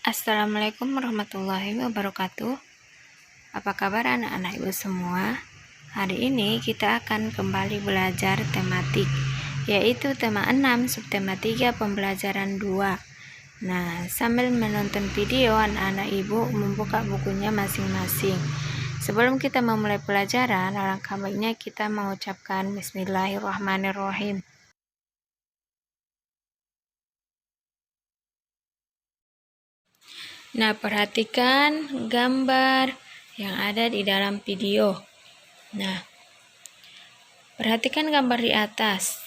Assalamualaikum warahmatullahi wabarakatuh. Apa kabar anak-anak ibu semua? Hari ini kita akan kembali belajar tematik, yaitu tema 6 subtema 3 pembelajaran 2. Nah, sambil menonton video, anak-anak ibu membuka bukunya masing-masing. Sebelum kita memulai pelajaran, alangkah baiknya kita mengucapkan Bismillahirrahmanirrahim. Nah, perhatikan gambar yang ada di dalam video. Nah, perhatikan gambar di atas.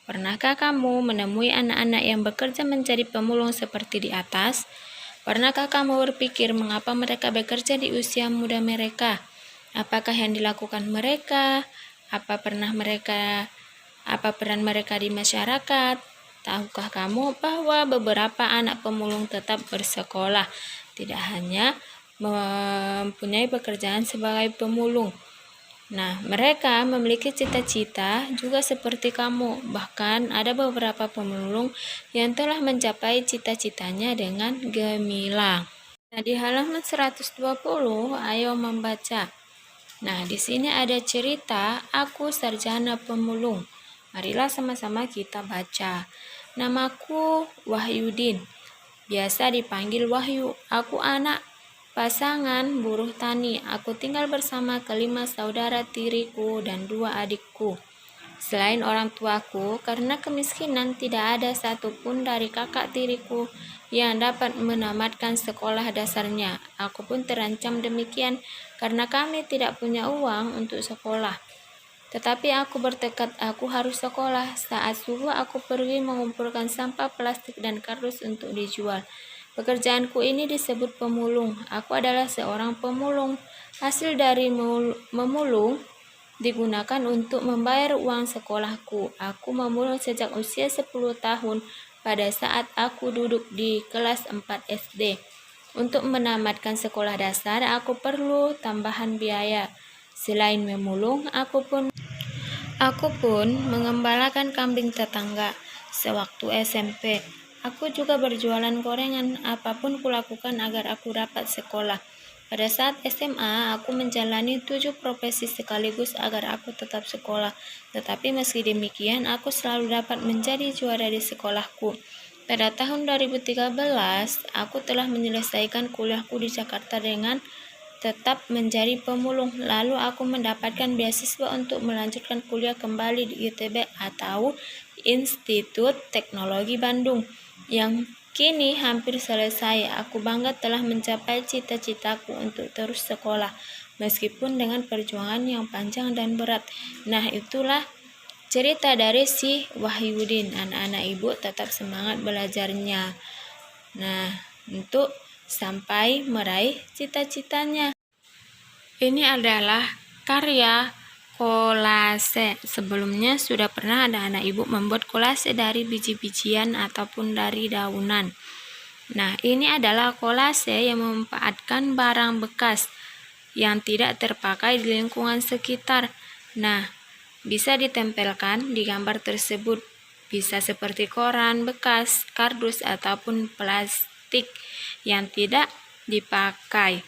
Pernahkah kamu menemui anak-anak yang bekerja menjadi pemulung seperti di atas? Pernahkah kamu berpikir mengapa mereka bekerja di usia muda mereka? Apakah yang dilakukan mereka? Apa peran mereka di masyarakat? Tahukah kamu bahwa beberapa anak pemulung tetap bersekolah, tidak hanya mempunyai pekerjaan sebagai pemulung? Nah, mereka memiliki cita-cita juga seperti kamu. Bahkan ada beberapa pemulung yang telah mencapai cita-citanya dengan gemilang. Nah, di halaman 120, ayo membaca. Nah, di sini ada cerita Aku Sarjana Pemulung. Marilah sama-sama kita baca. Namaku Wahyudin, biasa dipanggil Wahyu. Aku anak pasangan buruh tani. Aku tinggal bersama kelima saudara tiriku dan 2 adikku. Selain orang tuaku, karena kemiskinan tidak ada satupun dari kakak tiriku yang dapat menamatkan sekolah dasarnya. Aku pun terancam demikian karena kami tidak punya uang untuk sekolah. Tetapi aku bertekad aku harus sekolah. Saat subuh aku pergi mengumpulkan sampah plastik dan kardus untuk dijual. Pekerjaanku ini disebut pemulung. Aku adalah seorang pemulung. Hasil dari memulung digunakan untuk membayar uang sekolahku. Aku memulung sejak usia 10 tahun pada saat aku duduk di kelas 4 SD. Untuk menamatkan sekolah dasar, aku perlu tambahan biaya. Selain memulung, aku pun mengembalakan kambing tetangga. Sewaktu SMP, aku juga berjualan gorengan. Apapun kulakukan agar aku dapat sekolah. Pada saat SMA, aku menjalani 7 profesi sekaligus agar aku tetap sekolah. Tetapi meski demikian, aku selalu dapat menjadi juara di sekolahku. Pada tahun 2013, aku telah menyelesaikan kuliahku di Jakarta dengan tetap menjadi pemulung. Lalu aku mendapatkan beasiswa untuk melanjutkan kuliah kembali di ITB atau Institut Teknologi Bandung yang kini hampir selesai. Aku bangga telah mencapai cita-citaku untuk terus sekolah meskipun dengan perjuangan yang panjang dan berat. Nah, itulah cerita dari si Wahyudin. Anak-anak ibu tetap semangat belajarnya. Nah, untuk sampai meraih cita-citanya. Ini adalah karya kolase. Sebelumnya sudah pernah ada anak ibu membuat kolase dari biji-bijian ataupun dari daunan. Nah, ini adalah kolase yang memanfaatkan barang bekas yang tidak terpakai di lingkungan sekitar. Nah, bisa ditempelkan di gambar tersebut. Bisa seperti koran bekas, kardus, ataupun plastik yang tidak dipakai.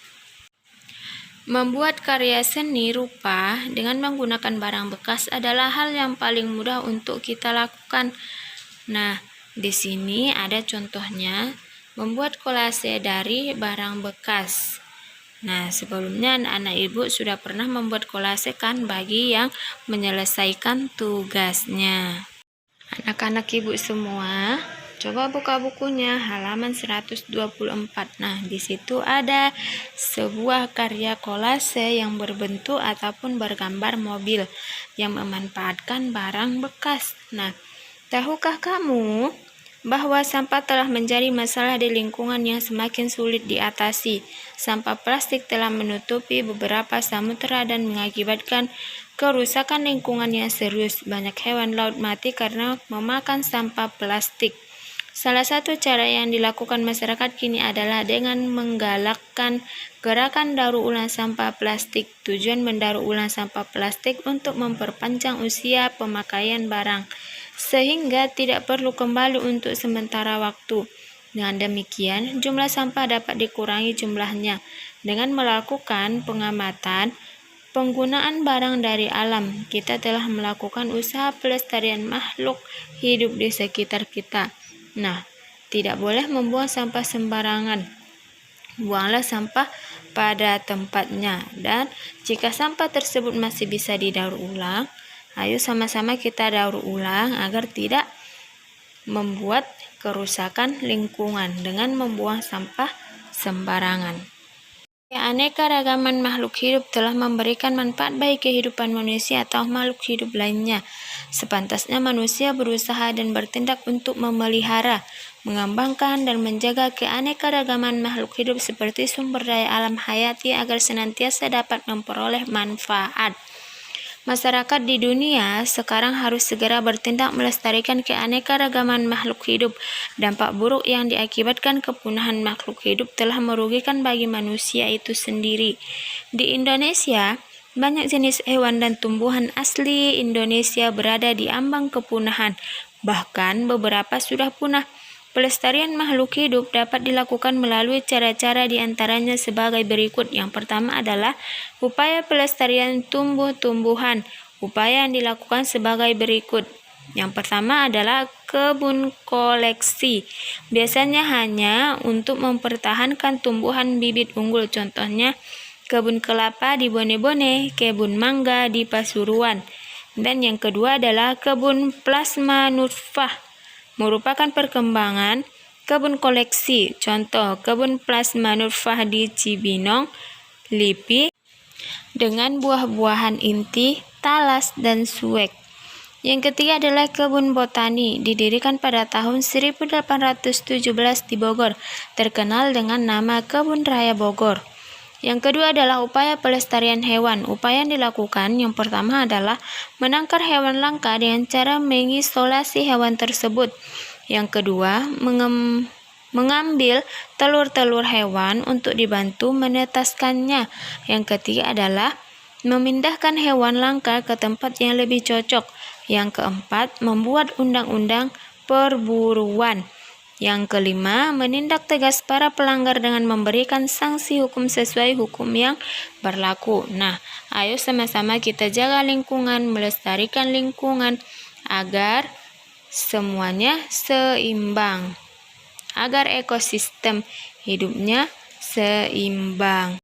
Membuat karya seni rupa dengan menggunakan barang bekas adalah hal yang paling mudah untuk kita lakukan. Nah, di sini ada contohnya membuat kolase dari barang bekas. Nah, sebelumnya anak-anak ibu sudah pernah membuat kolase kan bagi yang menyelesaikan tugasnya. Anak-anak ibu semua, coba buka bukunya halaman 124. Nah, di situ ada sebuah karya kolase yang berbentuk ataupun bergambar mobil yang memanfaatkan barang bekas. Nah, tahukah kamu bahwa sampah telah menjadi masalah di lingkungan yang semakin sulit diatasi? Sampah plastik telah menutupi beberapa samudera dan mengakibatkan kerusakan lingkungan yang serius. Banyak hewan laut mati karena memakan sampah plastik. Salah satu cara yang dilakukan masyarakat kini adalah dengan menggalakkan gerakan daur ulang sampah plastik. Tujuan mendaur ulang sampah plastik untuk memperpanjang usia pemakaian barang, sehingga tidak perlu kembali untuk sementara waktu. Dengan demikian, jumlah sampah dapat dikurangi jumlahnya dengan melakukan pengamatan penggunaan barang dari alam. Kita telah melakukan usaha pelestarian makhluk hidup di sekitar kita. Nah, tidak boleh membuang sampah sembarangan. Buanglah sampah pada tempatnya, dan jika sampah tersebut masih bisa didaur ulang, ayo sama-sama kita daur ulang agar tidak membuat kerusakan lingkungan dengan membuang sampah sembarangan. Keanekaragaman makhluk hidup telah memberikan manfaat bagi kehidupan manusia atau makhluk hidup lainnya. Sepantasnya manusia berusaha dan bertindak untuk memelihara, mengembangkan, dan menjaga keanekaragaman makhluk hidup seperti sumber daya alam hayati agar senantiasa dapat memperoleh manfaat. Masyarakat di dunia sekarang harus segera bertindak melestarikan keanekaragaman makhluk hidup. Dampak buruk yang diakibatkan kepunahan makhluk hidup telah merugikan bagi manusia itu sendiri. Di Indonesia, banyak jenis hewan dan tumbuhan asli Indonesia berada di ambang kepunahan. Bahkan beberapa sudah punah. Pelestarian makhluk hidup dapat dilakukan melalui cara-cara diantaranya sebagai berikut. Yang pertama adalah upaya pelestarian tumbuh-tumbuhan. Upaya yang dilakukan sebagai berikut. Yang pertama adalah kebun koleksi. Biasanya hanya untuk mempertahankan tumbuhan bibit unggul. Contohnya kebun kelapa di Bone-Bone, kebun mangga di Pasuruan. Dan yang kedua adalah kebun plasma nutfah, merupakan perkembangan kebun koleksi. Contoh, kebun plasma nutfah di Cibinong, Lipi, dengan buah-buahan inti, talas, dan suwek. Yang ketiga adalah kebun botani, didirikan pada tahun 1817 di Bogor, terkenal dengan nama Kebun Raya Bogor. Yang kedua adalah upaya pelestarian hewan. Upaya yang dilakukan yang pertama adalah menangkar hewan langka dengan cara mengisolasi hewan tersebut. Yang kedua, mengambil telur-telur hewan untuk dibantu menetaskannya. Yang ketiga adalah memindahkan hewan langka ke tempat yang lebih cocok. Yang keempat, membuat undang-undang perburuan. Yang kelima, menindak tegas para pelanggar dengan memberikan sanksi hukum sesuai hukum yang berlaku. Nah, ayo sama-sama kita jaga lingkungan, melestarikan lingkungan agar semuanya seimbang, agar ekosistem hidupnya seimbang.